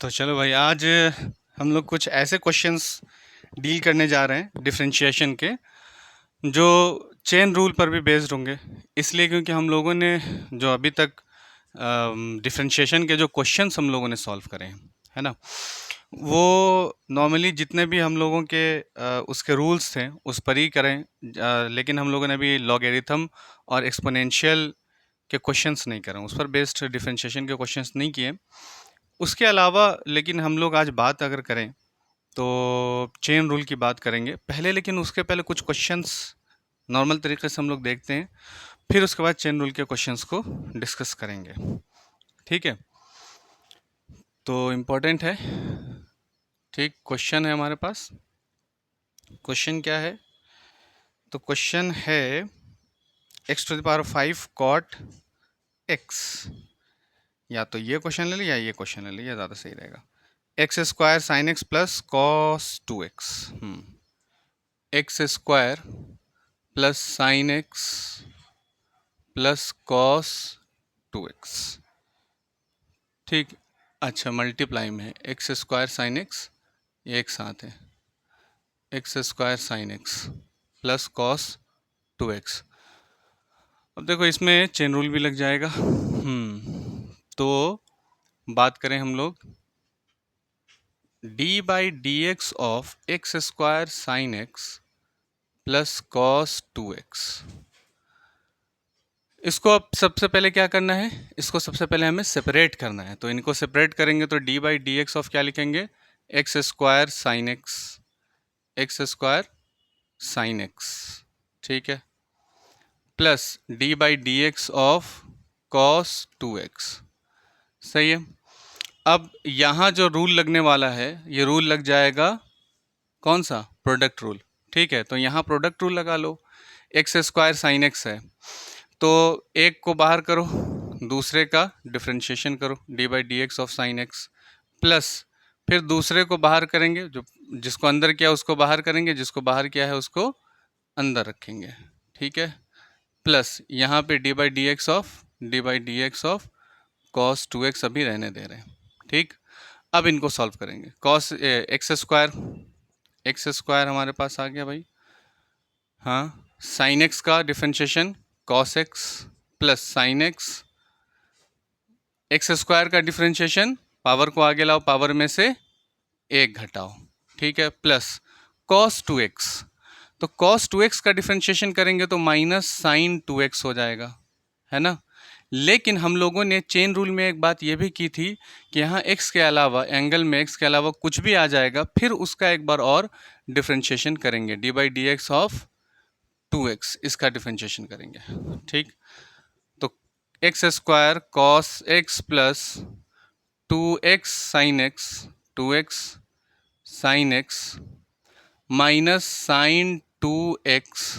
तो चलो भाई, आज हम लोग कुछ ऐसे क्वेश्चंस डील करने जा रहे हैं डिफरेंशिएशन के, जो चेन रूल पर भी बेस्ड होंगे। इसलिए क्योंकि हम लोगों ने जो अभी तक डिफरेंशिएशन के जो क्वेश्चंस हम लोगों ने सॉल्व करे हैं, है ना, वो नॉर्मली जितने भी हम लोगों के उसके रूल्स थे उस पर ही करें। लेकिन हम लोगों ने अभी लॉगरिथम और एक्सपोनेंशियल के क्वेश्चंस नहीं करे, उस पर बेस्ड डिफरेंशिएशन के क्वेश्चंस नहीं किए। उसके अलावा लेकिन हम लोग आज बात अगर करें तो चेन रूल की बात करेंगे पहले, लेकिन उसके पहले कुछ क्वेश्चंस नॉर्मल तरीके से हम लोग देखते हैं, फिर उसके बाद चेन रूल के क्वेश्चंस को डिस्कस करेंगे। ठीक है, तो इम्पोर्टेंट है। ठीक, क्वेश्चन है हमारे पास। क्वेश्चन क्या है? तो क्वेश्चन है x⁵ cot x। या तो ये क्वेश्चन ले लीजिए या ये क्वेश्चन ले लीजिए, ज़्यादा सही रहेगा। x² sin x plus cos 2x। x² plus sign x plus cos 2x। ठीक, अच्छा मल्टीप्लाई में है x² sin x, ये एक साथ है x² sin x plus cos 2x। अब देखो इसमें चेन रूल भी लग जाएगा। तो बात करें हम लोग d/dx of x² sin x plus cos 2x। इसको अब सबसे पहले क्या करना है, इसको सबसे पहले हमें सेपरेट करना है। तो इनको सेपरेट करेंगे तो d/dx ऑफ क्या लिखेंगे, x² sin x। ठीक है, plus d/dx of cos 2x। सही है। अब यहाँ जो रूल लगने वाला है, ये रूल लग जाएगा कौन सा, प्रोडक्ट रूल। ठीक है, तो यहाँ प्रोडक्ट रूल लगा लो। x² sin x है तो एक को बाहर करो, दूसरे का डिफरेंशिएशन करो, d/dx of sin x, plus फिर दूसरे को बाहर करेंगे, जो जिसको अंदर किया उसको बाहर करेंगे, जिसको बाहर किया है उसको अंदर रखेंगे। ठीक है, प्लस यहाँ पे d/dx ऑफ cos 2x अभी रहने दे रहे हैं। ठीक, अब इनको सॉल्व करेंगे। cos x² हमारे पास आ गया भाई। हाँ, sin x का differentiation cos x plus sin x, x² का डिफरेंशिएशन पावर को आगे लाओ, पावर में से एक घटाओ। ठीक है, प्लस cos 2x। तो cos 2x का डिफरेंशिएशन करेंगे तो माइनस sin 2x हो जाएगा, है ना। लेकिन हम लोगों ने चेन रूल में एक बात ये भी की थी कि यहाँ x के अलावा, एंगल में x के अलावा कुछ भी आ जाएगा, फिर उसका एक बार और डिफरेंशिएशन करेंगे, d/dx ऑफ 2x, इसका डिफरेंशिएशन करेंगे। ठीक, तो x² cos x plus 2x sin x minus sin 2x,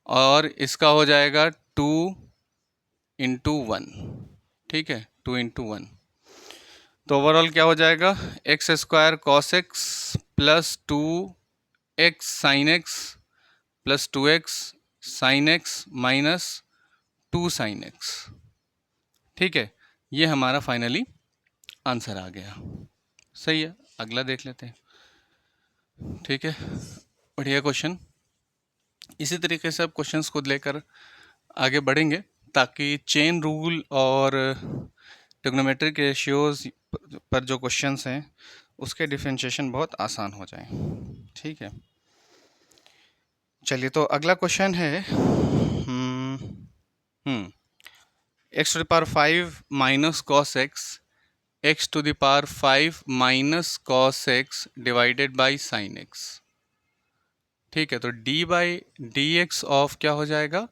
और इसका हो जाएगा 2 × 1। ठीक है, 2 × 1। तो ओवरऑल क्या हो जाएगा, x² cos x plus 2x sin x plus 2x sin x minus 2 sin x। ठीक है, ये हमारा फाइनली आंसर आ गया। सही है, अगला देख लेते हैं। ठीक है, बढ़िया क्वेश्चन। इसी तरीके से अब क्वेश्चंस को लेकर आगे बढ़ेंगे ताकि चेन रूल और ट्रिग्नोमेट्रिक रेशियोज पर जो क्वेश्चंस हैं उसके डिफरेंशिएशन बहुत आसान हो जाए। ठीक है, चलिए तो अगला क्वेश्चन है x⁵ minus cos x, x⁵ minus cos x divided by sin x। ठीक है, तो d/dx ऑफ क्या हो जाएगा,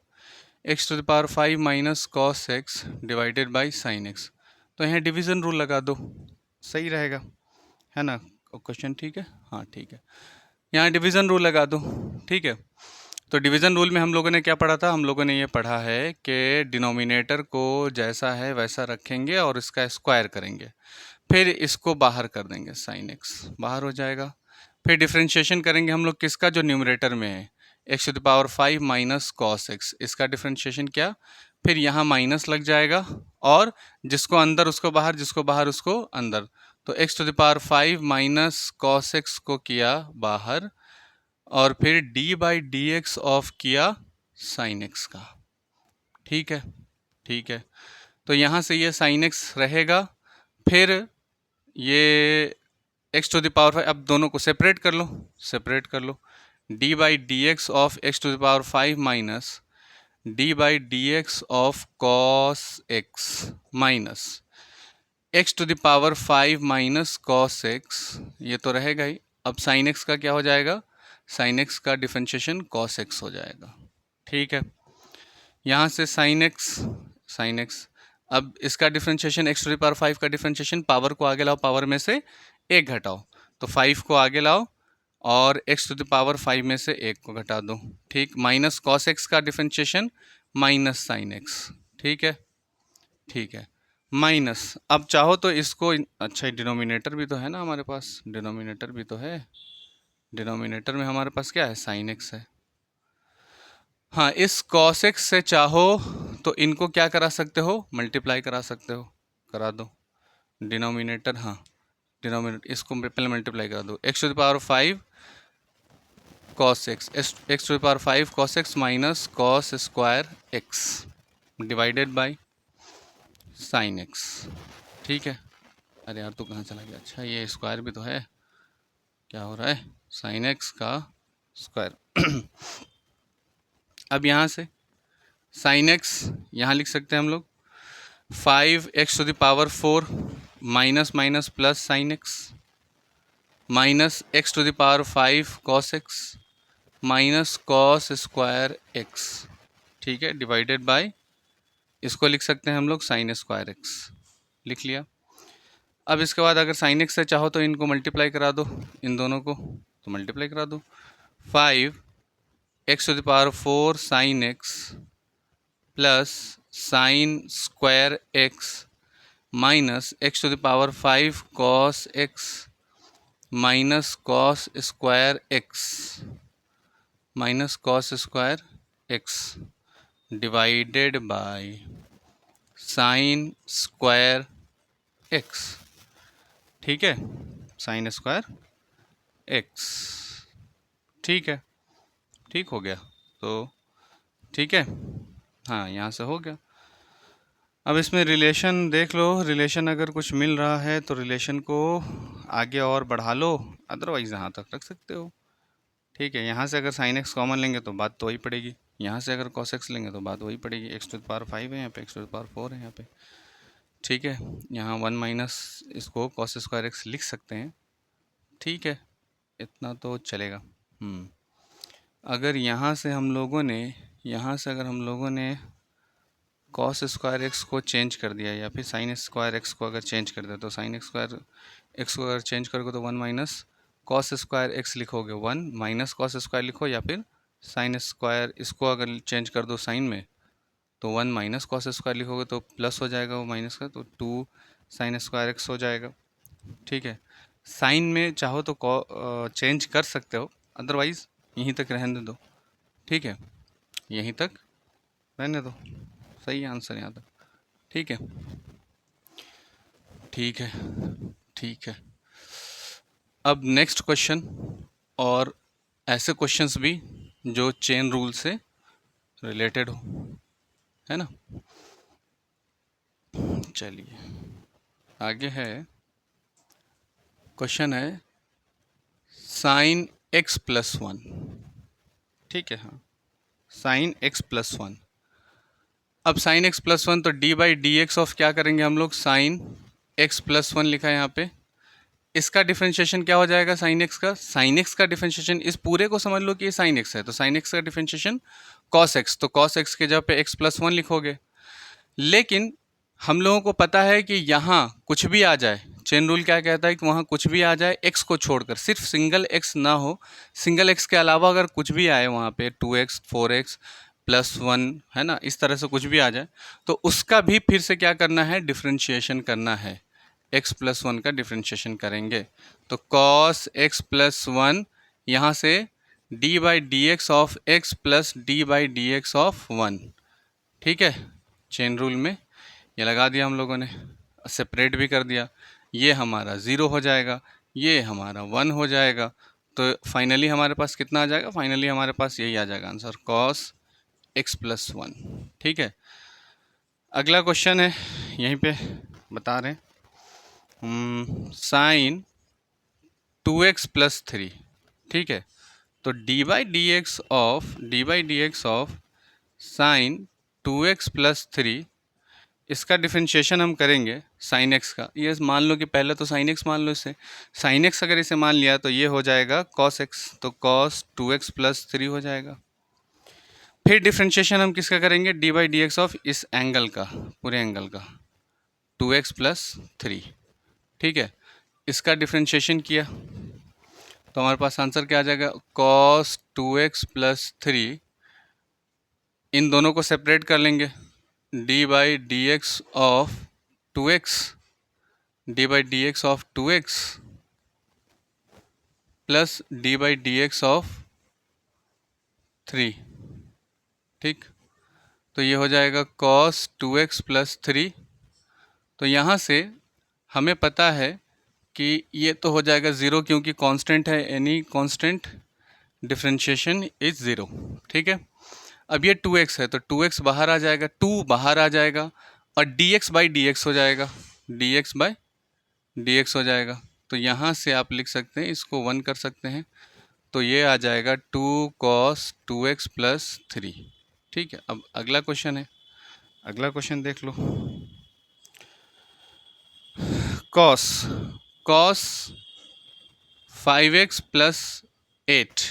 x⁵ minus cos x divided by sin x। तो यहाँ डिवीज़न रूल लगा दो, सही रहेगा, है ना। क्वेश्चन ठीक है, हाँ ठीक है, यहाँ डिवीज़न रूल लगा दो। ठीक है, तो डिवीज़न रूल में हम लोगों ने क्या पढ़ा था, हम लोगों ने ये पढ़ा है कि डिनोमिनेटर को जैसा है वैसा रखेंगे और इसका स्क्वायर करेंगे, फिर इसको बाहर कर देंगे, sin x बाहर हो जाएगा। फिर डिफरेंशिएशन करेंगे हम लोग किसका, जो न्यूमरेटर में है, x⁵ माइनस cos x, इसका डिफरेंशिएशन क्या, फिर यहाँ माइनस लग जाएगा, और जिसको अंदर उसको बाहर, जिसको बाहर उसको अंदर, तो x to the power 5 minus cos x को किया बाहर, और फिर d by d x of किया साइन एक्स का। ठीक है, ठीक है। तो यहाँ से ये साइन एक्स रहेगा, फिर ये एक्स टू द पावर 5, अब दोनों को सेपरेट कर लो, सेपरेट कर लो। D by d x of x to the power 5 minus d by d x of cos x minus x to the power 5 minus cos x, ये तो रहेगा ही। अब साइन एक्स का क्या हो जाएगा, साइन एक्स का डिफरेंशिएशन कॉस एक्स हो जाएगा। ठीक है, यहाँ से साइन एक्स, साइन एक्स, अब इसका differentiation x to the power 5 का डिफरेंशिएशन, पावर को आगे लाओ, पावर में से एक घटाओ, तो 5 को आगे लाओ और एक्स टू द पावर 5 में से एक को घटा दो। ठीक, माइनस कॉस एक्स का डिफरेंशिएशन माइनस साइन एक्स। ठीक है, ठीक है, माइनस, अब चाहो तो इसको, अच्छा डिनोमिनेटर भी तो है ना हमारे पास, डिनोमिनेटर भी तो है, डिनोमिनेटर में हमारे पास क्या है, साइन एक्स है। हाँ, इस cos x से चाहो तो इनको क्या करा सकते हो, मल्टीप्लाई करा सकते हो, करा दो। डिनोमिनेटर, हाँ डिनोमिनेटर, इसको पहले मल्टीप्लाई करा दो, x to the power 5 cos x, x to the power 5 cos x minus cos square x divided by sine x। ठीक है, अरे यार तू कहाँ चला गया, अच्छा ये स्क्वायर भी तो है, क्या हो रहा है, साइन x का स्क्वायर। अब यहाँ से साइन एक्स यहाँ लिख सकते हैं हम लोग, 5 x to the power 4 minus minus plus sine x minus x to the power 5 cos x minus cos square x. ठीक है, डिवाइडेड बाय, इसको लिख सकते हैं हम लोग साइन स्क्वायर एक्स, लिख लिया। अब इसके बाद अगर साइन एक्स से चाहो तो इनको मल्टीप्लाई करा दो, इन दोनों को तो मल्टीप्लाई करा दो, 5 x to the power 4 sine x plus sine square x minus x to the power 5 cos x minus cos square x minus cos square x divided by sine square x. ठीक है, sign square x. ठीक है, ठीक हो गया, तो ठीक है, हाँ यहाँ से हो गया। अब इसमें रिलेशन देख लो, रिलेशन अगर कुछ मिल रहा है तो रिलेशन को आगे और बढ़ा लो, अदरवाइज़ यहाँ तक रख सकते हो। ठीक है, यहाँ से अगर साइन एक्स कॉमन लेंगे तो बात तो वही पड़ेगी, यहाँ से अगर कॉस एक्स लेंगे तो बात वही पड़ेगी, एक्स टू द पावर 5 है यहाँ पे, एक्स टू द पावर 4 है यहाँ पे। ठीक है, यहाँ 1 माइनस इसको कॉस स्क्वायर एक्स लिख सकते हैं। ठीक है, इतना तो चलेगा। अगर यहाँ से हम लोगों ने, यहाँ से अगर हम लोगों ने कॉस स्क्वायर एक्स को चेंज कर दिया या फिर साइन स्क्वायर एक्स को अगर चेंज कर दिया, तो साइन स्क्वायर एक्स को अगर चेंज करोगे तो 1 माइनस कॉस स्क्वायर एक्स लिखोगे, 1 माइनस कॉस स्क्वायर लिखो, या फिर साइन स्क्वायर इसको अगर चेंज कर दो साइन में तो 1 माइनस कॉस स्क्वायर लिखोगे तो प्लस हो जाएगा वो माइनस का, तो 2 साइन स्क्वायर एक्स हो जाएगा। ठीक है, साइन में चाहो तो चेंज कर सकते हो, अदरवाइज़ यहीं तक रहने दो। ठीक है, यहीं तक रहने दो, सही आंसर यहाँ तक। ठीक है, ठीक है, ठीक है। अब नेक्स्ट क्वेश्चन, और ऐसे क्वेश्चंस भी जो चेन रूल से रिलेटेड हो, है ना। चलिए आगे है, क्वेश्चन है साइन एक्स प्लस 1। ठीक है, हाँ साइन एक्स प्लस 1। अब साइन एक्स प्लस 1, तो D by d x of क्या करेंगे हम लोग, साइन एक्स प्लस 1 लिखा है यहाँ पे, इसका डिफरेंशिएशन क्या हो जाएगा, साइन एक्स का, साइन एक्स का डिफरेंशिएशन, इस पूरे को समझ लो कि ये साइन एक्स है, तो साइन एक्स का डिफरेंशिएशन कॉस एक्स, तो कॉस एक्स के जगह पे एक्स प्लस 1 लिखोगे। लेकिन हम लोगों को पता है कि यहाँ कुछ भी आ जाए, चेन रूल क्या कहता है कि वहाँ कुछ भी आ जाए एक्स को छोड़कर, सिर्फ सिंगल एक्स ना हो, सिंगल एक्स के अलावा अगर कुछ भी आए वहाँ पे 2x 4x प्लस 1, है ना, इस तरह से कुछ भी आ जाए तो उसका भी फिर से क्या करना है, डिफरेंशिएशन करना है, x प्लस 1 का डिफरेंशिएशन करेंगे। तो cos x प्लस 1 यहाँ से d by d x of x plus d by d x of 1। ठीक है, चेन रूल में ये लगा दिया हम लोगों ने, सेपरेट भी कर दिया, ये हमारा 0 हो जाएगा, ये हमारा 1 हो जाएगा। तो फाइनली हमारे पास कितना आ जाएगा? फाइनली हमारे पास यही आ जाएगा आंसर, cos x प्लस 1। ठीक है, अगला क्वेश्चन है, यहीं पे बता रहे हैं, साइन 2x प्लस 3। ठीक है, तो D by d x of sine 2x plus 3, इसका डिफरेंशिएशन हम करेंगे साइन एक्स का। ये मान लो कि पहले तो साइन एक्स मान लो, इसे साइन एक्स अगर इसे मान लिया तो ये हो जाएगा कॉस एक्स, तो कॉस 2x प्लस 3 हो जाएगा। फिर डिफरेंशिएशन हम किसका करेंगे? D by d x of इस एंगल का, पूरे एंगल का, 2x प्लस 3। ठीक है, इसका डिफरेंशिएशन किया तो हमारे पास आंसर क्या आ जाएगा? कॉस 2x प्लस 3, इन दोनों को सेपरेट कर लेंगे, D by d x of 2x, D by d x of 2x plus d by d x of 3। ठीक, तो ये हो जाएगा cos 2x प्लस 3। तो यहाँ से हमें पता है कि ये तो हो जाएगा 0, क्योंकि कांस्टेंट है, एनी कांस्टेंट डिफरेंशिएशन इज 0। ठीक है, अब ये 2x है तो 2x बाहर आ जाएगा, 2 बाहर आ जाएगा और dx बाई dx हो जाएगा, dx बाई dx हो जाएगा। तो यहाँ से आप लिख सकते हैं, इसको 1 कर सकते हैं, तो ये आ जाएगा 2 cos 2x प्लस 3। ठीक है, अब अगला क्वेश्चन है, अगला क्वेश्चन देख लो। cos 5x प्लस 8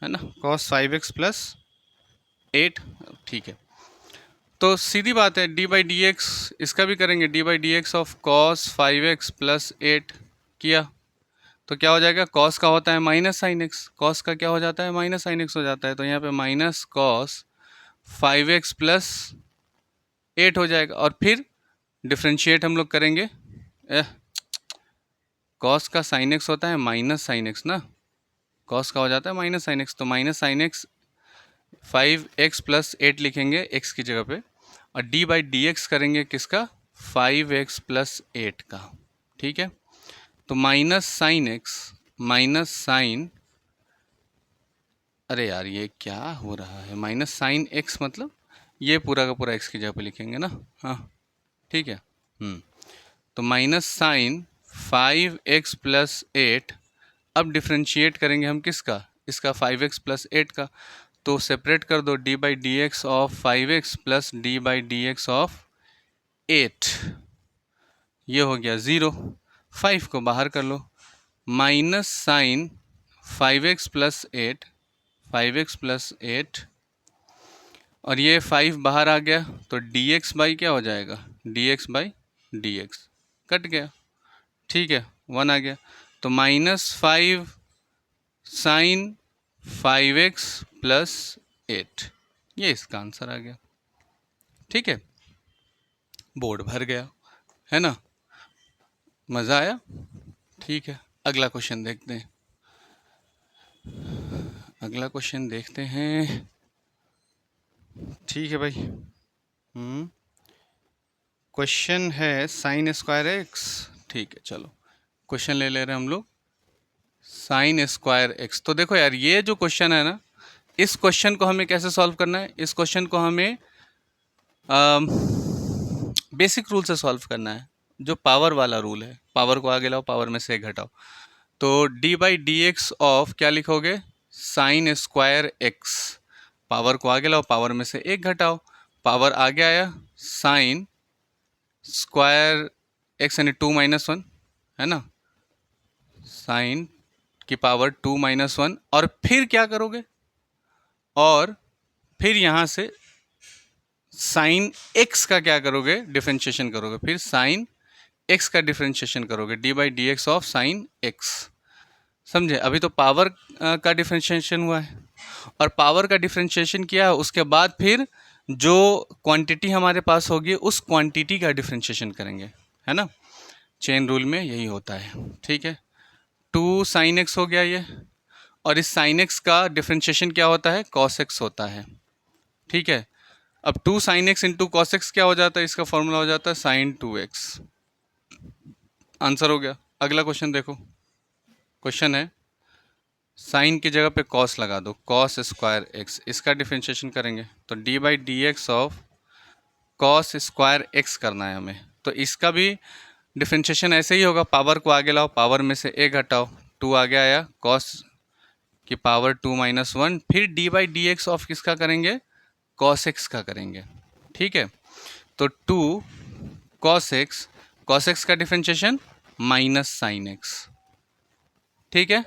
है ना, cos 5x प्लस 8। ठीक है, तो सीधी बात है, डी बाई डी एक्स इसका भी करेंगे, D by d x of cos 5x plus 8 किया तो क्या हो जाएगा? कॉस का होता है माइनस साइन एक्स, कॉस का क्या हो जाता है? माइनस साइन एक्स हो जाता है। तो यहाँ पे माइनस कॉस 5x प्लस 8 हो जाएगा। और फिर डिफ्रेंशिएट हम लोग करेंगे, कॉस का साइन एक्स होता है माइनस साइन एक्स ना, कॉस का हो जाता है माइनस साइन एक्स, तो minus sine x 5x plus 8 लिखेंगे x की जगह पे, और d बाई डी एक्स करेंगे किसका? 5x प्लस 8 का। ठीक है, तो minus sine x minus sine, अरे यार ये क्या हो रहा है, माइनस साइन एक्स मतलब ये पूरा का पूरा x की जगह पे लिखेंगे ना। हाँ ठीक है, तो माइनस साइन 5x प्लस 8, अब डिफ्रेंशिएट करेंगे हम किसका? इसका 5x प्लस 8 का, तो सेपरेट कर दो, d by d x of 5x plus d by d x of 8, ये हो गया 0, 5 को बाहर कर लो, minus sine 5x plus 8, 5x plus 8, और ये 5 बाहर आ गया तो dx बाई क्या हो जाएगा? dx बाई dx कट गया। ठीक है, 1 आ गया, तो माइनस 5 साइन 5x प्लस 8, ये इसका आंसर आ गया। ठीक है, बोर्ड भर गया है ना, मज़ा आया। ठीक है, अगला क्वेश्चन देखते हैं, अगला क्वेश्चन देखते हैं। ठीक है भाई, क्वेश्चन है साइन स्क्वायर एक्स। ठीक है, चलो क्वेश्चन ले ले रहे हैं हम लोग, साइन स्क्वायर एक्स। तो देखो यार, ये जो क्वेश्चन है ना, इस क्वेश्चन को हमें कैसे सॉल्व करना है? इस क्वेश्चन को हमें बेसिक रूल से सॉल्व करना है, जो पावर वाला रूल है, पावर को आगे लाओ, पावर में से एक घटाओ। तो D by d x of क्या लिखोगे? साइन स्क्वायर एक्स, पावर को आगे लाओ, पावर में से एक घटाओ, पावर आगे आया, साइन स्क्वायर एक्स यानी 2 माइनस 1 है ना, साइन की पावर 2 माइनस 1, और फिर क्या करोगे? और फिर यहाँ से साइन एक्स का क्या करोगे? डिफरेंशिएशन करोगे, फिर साइन एक्स का डिफरेंशिएशन करोगे, D by d x of sine x. समझे? अभी तो पावर का डिफरेंशिएशन हुआ है, और पावर का डिफरेंशिएशन किया है, उसके बाद फिर जो क्वांटिटी हमारे पास होगी उस क्वांटिटी का डिफरेंशिएशन करेंगे, है ना। चेन रूल में यही होता है। ठीक है, 2 साइन एक्स हो गया ये, और इस साइन एक्स का डिफरेंशिएशन क्या होता है? कॉस एक्स होता है। ठीक है, अब 2 sine x into cos x क्या हो जाता है? इसका फॉर्मूला हो जाता है साइन 2x। आंसर हो गया। अगला क्वेश्चन देखो। क्वेश्चन है साइन की जगह पे कॉस लगा दो, कॉस स्क्वायर एक्स, इसका डिफरेंशिएशन करेंगे तो D by d x of cos square x करना है हमें। तो इसका भी डिफरेंशिएशन ऐसे ही होगा, पावर को आगे लाओ, पावर में से एक घटाओ, टू आगे आया, कॉस की पावर 2 - 1, फिर d by d x of किसका करेंगे, कॉस एक्स का करेंगे। ठीक है, तो 2 कॉस एक्स का डिफरेंशिएशन माइनस साइन एक्स। ठीक है,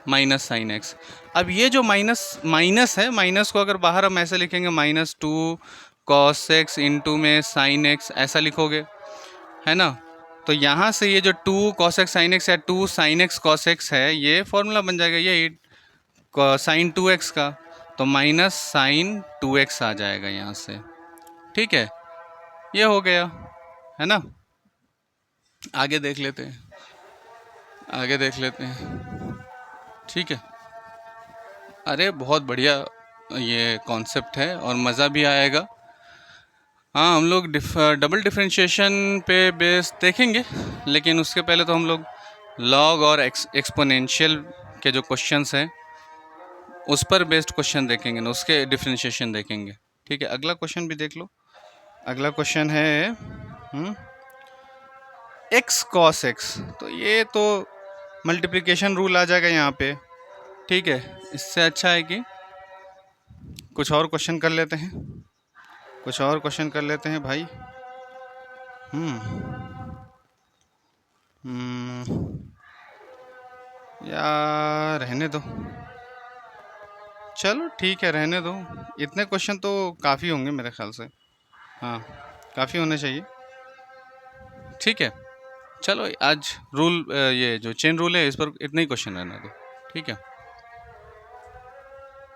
माइनस साइन एक्स। अब ये जो माइनस है, माइनस को अगर बाहर हम ऐसे लिखेंगे -2 कॉस एक्स इंटू में साइन एक्स, ऐसा लिखोगे, है ना। तो यहाँ से ये जो 2 कॉस एक्स साइन एक्स या 2 साइन एक्स कॉस एक्स है, ये फॉर्मूला बन जाएगा ये साइन 2x का, तो माइनस साइन 2x आ जाएगा यहाँ से। ठीक है, ये हो गया, है ना। आगे देख लेते हैं, आगे देख लेते हैं। ठीक है, अरे बहुत बढ़िया ये कॉन्सेप्ट है और मज़ा भी आएगा। हाँ, हम लोग डबल डिफरेंशिएशन पे बेस देखेंगे, लेकिन उसके पहले तो हम लोग लॉग और एक्सपोनेंशियल के जो क्वेश्चंस हैं उस पर बेस्ड क्वेश्चन देखेंगे ना, उसके डिफरेंशिएशन देखेंगे। ठीक है, अगला क्वेश्चन भी देख लो। अगला क्वेश्चन है एक्स कॉस एक्स, तो ये तो मल्टीप्लिकेशन रूल आ जाएगा यहाँ पे। ठीक है, इससे अच्छा है कि कुछ और क्वेश्चन कर लेते हैं, कुछ और क्वेश्चन कर लेते हैं भाई। यार रहने दो, चलो ठीक है रहने दो। इतने क्वेश्चन तो काफ़ी होंगे मेरे ख्याल से, हाँ काफ़ी होने चाहिए। ठीक है, चलो आज रूल ये जो चेन रूल है इस पर इतने ही क्वेश्चन रहने दो। ठीक है।